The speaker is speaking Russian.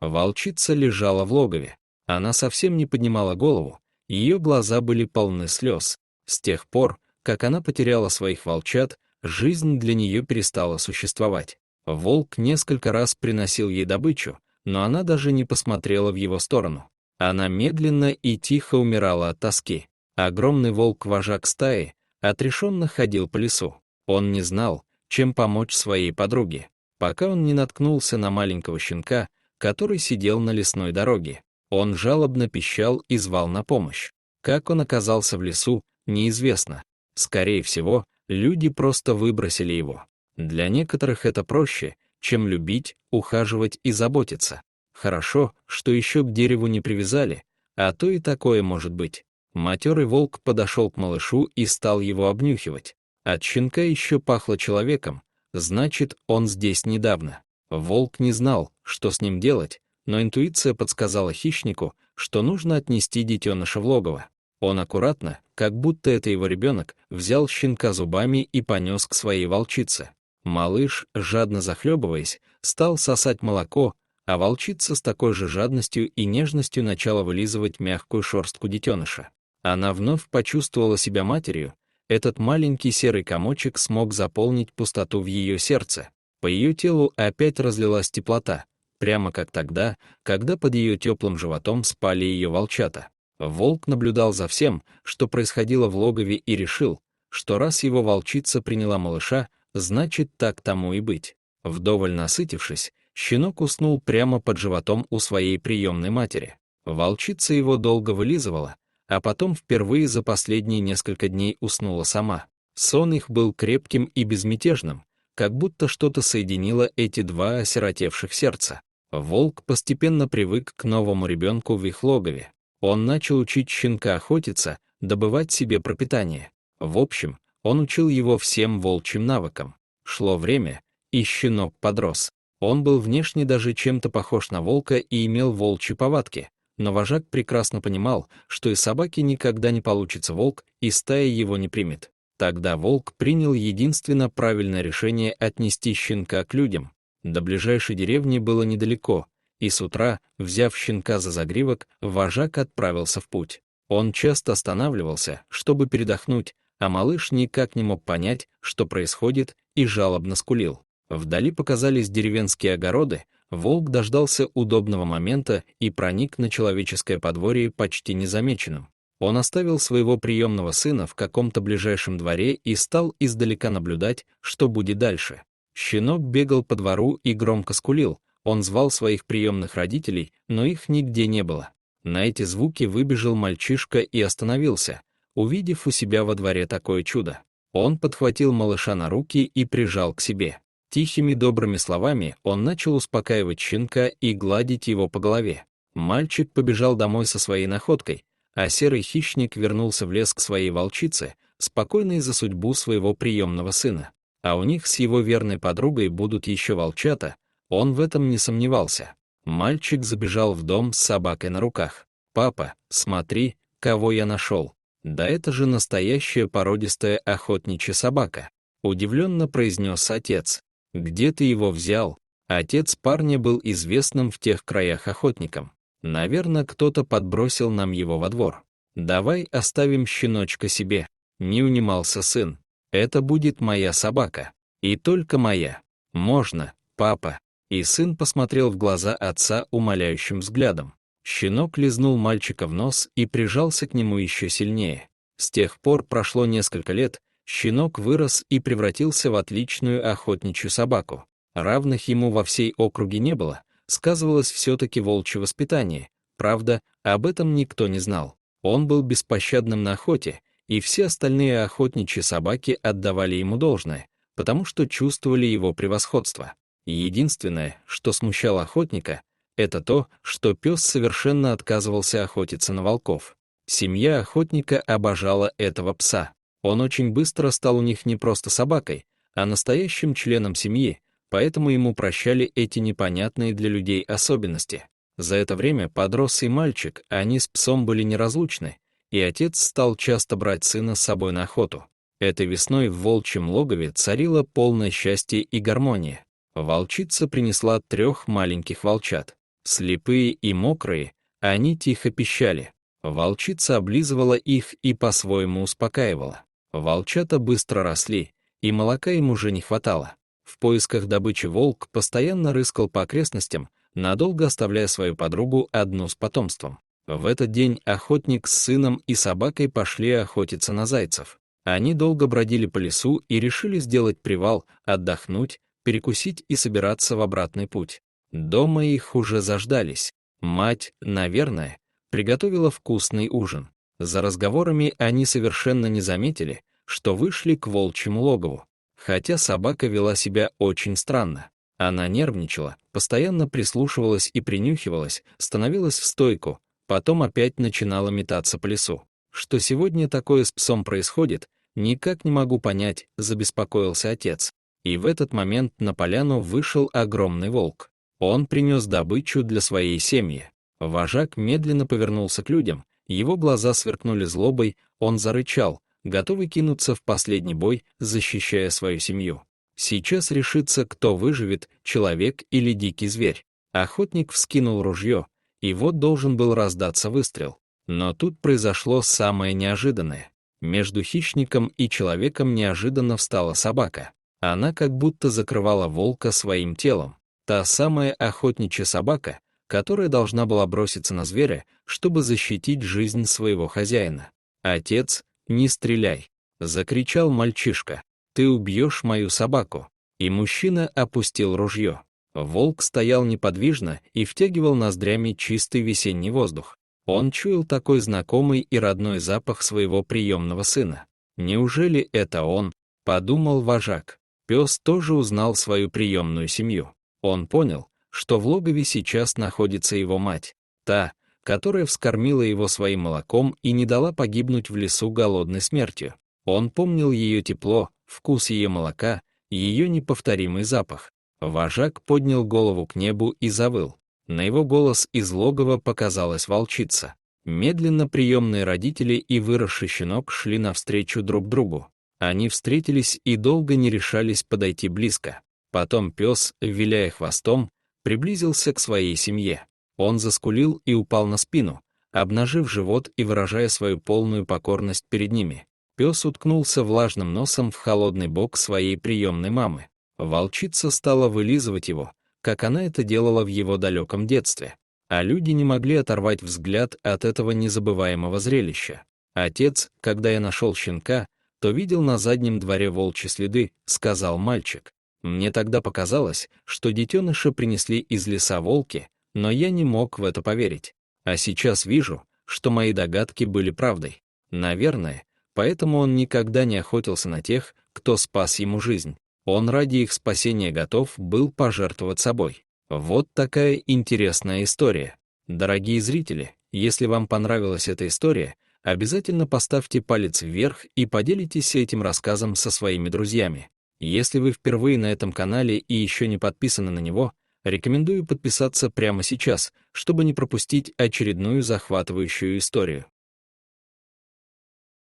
Волчица лежала в логове. Она совсем не поднимала голову, ее глаза были полны слез. С тех пор, как она потеряла своих волчат, жизнь для нее перестала существовать. Волк несколько раз приносил ей добычу, но она даже не посмотрела в его сторону. Она медленно и тихо умирала от тоски. Огромный волк-вожак стаи отрешенно ходил по лесу. Он не знал, чем помочь своей подруге, пока он не наткнулся на маленького щенка, который сидел на лесной дороге. Он жалобно пищал и звал на помощь. Как он оказался в лесу, неизвестно. Скорее всего, люди просто выбросили его. Для некоторых это проще, чем любить, ухаживать и заботиться. Хорошо, что еще к дереву не привязали, а то и такое может быть. Матерый волк подошел к малышу и стал его обнюхивать. От щенка еще пахло человеком, значит, он здесь недавно. Волк не знал, что с ним делать, но интуиция подсказала хищнику, что нужно отнести детеныша в логово. Он аккуратно, как будто это его ребенок, взял щенка зубами и понес к своей волчице. Малыш, жадно захлебываясь, стал сосать молоко, а волчица с такой же жадностью и нежностью начала вылизывать мягкую шерстку детеныша. Она вновь почувствовала себя матерью. Этот маленький серый комочек смог заполнить пустоту в ее сердце. По ее телу опять разлилась теплота, прямо как тогда, когда под ее теплым животом спали ее волчата. Волк наблюдал за всем, что происходило в логове, и решил, что раз его волчица приняла малыша, значит, так тому и быть. Вдоволь насытившись, щенок уснул прямо под животом у своей приемной матери. Волчица его долго вылизывала, а потом впервые за последние несколько дней уснула сама. Сон их был крепким и безмятежным, как будто что-то соединило эти два осиротевших сердца. Волк постепенно привык к новому ребенку в их логове. Он начал учить щенка охотиться, добывать себе пропитание. В общем, он учил его всем волчьим навыкам. Шло время, и щенок подрос. Он был внешне даже чем-то похож на волка и имел волчьи повадки. Но вожак прекрасно понимал, что из собаки никогда не получится волк, и стая его не примет. Тогда волк принял единственно правильное решение отнести щенка к людям. До ближайшей деревни было недалеко, и с утра, взяв щенка за загривок, вожак отправился в путь. Он часто останавливался, чтобы передохнуть, а малыш никак не мог понять, что происходит, и жалобно скулил. Вдали показались деревенские огороды. Волк дождался удобного момента и проник на человеческое подворье почти незамеченным. Он оставил своего приемного сына в каком-то ближайшем дворе и стал издалека наблюдать, что будет дальше. Щенок бегал по двору и громко скулил. Он звал своих приемных родителей, но их нигде не было. На эти звуки выбежал мальчишка и остановился, увидев у себя во дворе такое чудо. Он подхватил малыша на руки и прижал к себе. Тихими добрыми словами он начал успокаивать щенка и гладить его по голове. Мальчик побежал домой со своей находкой, а серый хищник вернулся в лес к своей волчице, спокойной за судьбу своего приемного сына. А у них с его верной подругой будут еще волчата, он в этом не сомневался. Мальчик забежал в дом с собакой на руках. «Папа, смотри, кого я нашел. Да это же настоящая породистая охотничья собака», — удивленно произнес отец. «Где ты его взял?» Отец парня был известным в тех краях охотником. «Наверное, кто-то подбросил нам его во двор. Давай оставим щеночка себе», — не унимался сын. «Это будет моя собака. И только моя. Можно, папа?» И сын посмотрел в глаза отца умоляющим взглядом. Щенок лизнул мальчика в нос и прижался к нему еще сильнее. С тех пор прошло несколько лет, щенок вырос и превратился в отличную охотничью собаку. Равных ему во всей округе не было, сказывалось все-таки волчье воспитание. Правда, об этом никто не знал. Он был беспощадным на охоте, и все остальные охотничьи собаки отдавали ему должное, потому что чувствовали его превосходство. Единственное, что смущало охотника, это то, что пес совершенно отказывался охотиться на волков. Семья охотника обожала этого пса. Он очень быстро стал у них не просто собакой, а настоящим членом семьи, поэтому ему прощали эти непонятные для людей особенности. За это время подрос и мальчик, они с псом были неразлучны, и отец стал часто брать сына с собой на охоту. Этой весной в волчьем логове царило полное счастье и гармония. Волчица принесла 3 маленьких волчат. Слепые и мокрые, они тихо пищали. Волчица облизывала их и по-своему успокаивала. Волчата быстро росли, и молока им уже не хватало. В поисках добычи волк постоянно рыскал по окрестностям, надолго оставляя свою подругу одну с потомством. В этот день охотник с сыном и собакой пошли охотиться на зайцев. Они долго бродили по лесу и решили сделать привал, отдохнуть, перекусить и собираться в обратный путь. Дома их уже заждались. Мать, наверное, приготовила вкусный ужин. За разговорами они совершенно не заметили, что вышли к волчьему логову. Хотя собака вела себя очень странно. Она нервничала, постоянно прислушивалась и принюхивалась, становилась в стойку, потом опять начинала метаться по лесу. Что сегодня такое с псом происходит, никак не могу понять, забеспокоился отец. И в этот момент на поляну вышел огромный волк. Он принес добычу для своей семьи. Вожак медленно повернулся к людям, его глаза сверкнули злобой, он зарычал, готовый кинуться в последний бой, защищая свою семью. Сейчас решится, кто выживет, человек или дикий зверь. Охотник вскинул ружье, и вот должен был раздаться выстрел. Но тут произошло самое неожиданное. Между хищником и человеком неожиданно встала собака. Она как будто закрывала волка своим телом. Та самая охотничья собака, которая должна была броситься на зверя, чтобы защитить жизнь своего хозяина. «Отец, не стреляй!» — закричал мальчишка. «Ты убьешь мою собаку!» И мужчина опустил ружье. Волк стоял неподвижно и втягивал ноздрями чистый весенний воздух. Он чуял такой знакомый и родной запах своего приемного сына. «Неужели это он?» — подумал вожак. Пес тоже узнал свою приемную семью. Он понял, что в логове сейчас находится его мать, та, которая вскормила его своим молоком и не дала погибнуть в лесу голодной смертью. Он помнил ее тепло, вкус ее молока, ее неповторимый запах. Вожак поднял голову к небу и завыл. На его голос из логова показалась волчица. Медленно приемные родители и выросший щенок шли навстречу друг другу. Они встретились и долго не решались подойти близко. Потом пес, виляя хвостом, приблизился к своей семье. Он заскулил и упал на спину, обнажив живот и выражая свою полную покорность перед ними. Пес уткнулся влажным носом в холодный бок своей приемной мамы. Волчица стала вылизывать его, как она это делала в его далеком детстве. А люди не могли оторвать взгляд от этого незабываемого зрелища. «Отец, когда я нашел щенка, то видел на заднем дворе волчьи следы», — сказал мальчик. «Мне тогда показалось, что детеныша принесли из леса волки, но я не мог в это поверить. А сейчас вижу, что мои догадки были правдой. Наверное, поэтому он никогда не охотился на тех, кто спас ему жизнь. Он ради их спасения готов был пожертвовать собой». Вот такая интересная история. Дорогие зрители, если вам понравилась эта история, обязательно поставьте палец вверх и поделитесь этим рассказом со своими друзьями. Если вы впервые на этом канале и еще не подписаны на него, рекомендую подписаться прямо сейчас, чтобы не пропустить очередную захватывающую историю.